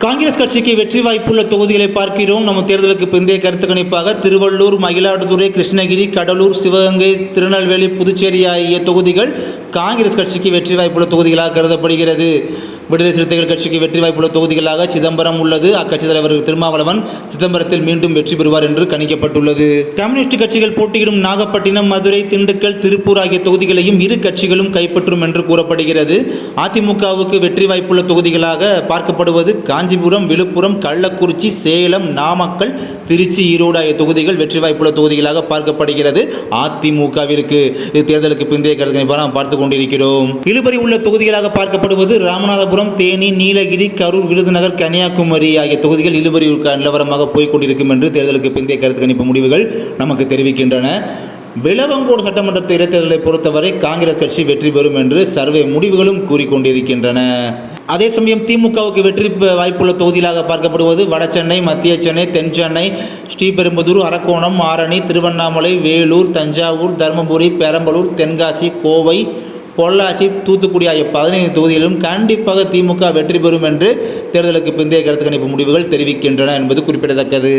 காங்கிரஸ் கட்சிக்கு வெற்றி வாய்ப்புள்ள தொகுதிகளை பார்க்கிறோம். நம்ம தேர்தலுக்கு பிந்தைய கருத்து கணிப்பாக திருவள்ளூர், மயிலாடுதுறை, கிருஷ்ணகிரி, கடலூர், சிவகங்கை, திருநெல்வேலி, புதுச்சேரி ஆகிய தொகுதிகள் காங்கிரஸ் கட்சிக்கு வெற்றி வாய்ப்புள்ள தொகுதிகளாக கருதப்படுகிறது. விடுதலை சிறுத்தைகள் கட்சிக்கு வெற்றி வாய்ப்புள்ள தொகுதிகளாக சிதம்பரம் உள்ளது. அக்கட்சி தலைவர் திருமாவளவன் சிதம்பரத்தில் மீண்டும் வெற்றி பெறுவார் என்று கணிக்கப்பட்டுள்ளது. கம்யூனிஸ்ட் கட்சிகள் போட்டியிடும் நாகப்பட்டினம், மதுரை, திண்டுக்கல், திருப்பூர் ஆகிய தொகுதிகளையும் இரு கட்சிகளும் கைப்பற்றும் என்று கூறப்படுகிறது. அதிமுகவுக்கு வெற்றி வாய்ப்புள்ள தொகுதிகளாக பார்க்கப்படுவது காஞ்சிபுரம், விழுப்புரம், கள்ளக்குறிச்சி, சேலம், நாமக்கல், திருச்சி, ஈரோடு ஆகிய தொகுதிகள் வெற்றி வாய்ப்புள்ள தொகுதிகளாக பார்க்கப்படுகிறது. அதிமுகவிற்கு இது தேர்தலுக்கு பிந்தைய கருத்து பார்த்துக் கொண்டிருக்கிறோம். இழுபறி உள்ள தொகுதிகளாக பார்க்கப்படுவது ராமநாதபுரம், தேனி, நீலகிரி, கரூர், விருதுநகர், கன்னியாகுமரி ஆகிய தொகுதிகள் இழுபறி நிலவரமாக போய்கொண்டிருக்கும் என்று தேர்தலுக்கு பிந்தைய கருத்து கணிப்பு முடிவுகள் நமக்கு தெரிவிக்கின்றன. விளவங்கோடு சட்டமன்ற இடைத்தேர்தலை பொறுத்தவரை காங்கிரஸ் கட்சி வெற்றி பெறும் என்று சர்வே முடிவுகளும் கூறிக்கொண்டிருக்கின்றன. அதே சமயம் திமுகவுக்கு வெற்றி வாய்ப்புள்ள தொகுதிகளாக பார்க்கப்படுவது வடசென்னை, மத்திய சென்னை, தென் சென்னை, ஸ்ரீபெரும்புதூர், அரக்கோணம், ஆரணி, திருவண்ணாமலை, வேலூர், தஞ்சாவூர், தருமபுரி, பெரம்பலூர், தென்காசி, கோவை, பொள்ளாச்சி, தூத்துக்குடி ஆகிய 15 தொகுதிகளிலும் கண்டிப்பாக திமுக வெற்றி பெறும் என்று தேர்தலுக்கு பிந்தைய கருத்து கணிப்பு முடிவுகள் தெரிவிக்கின்றன என்பது குறிப்பிடத்தக்கது.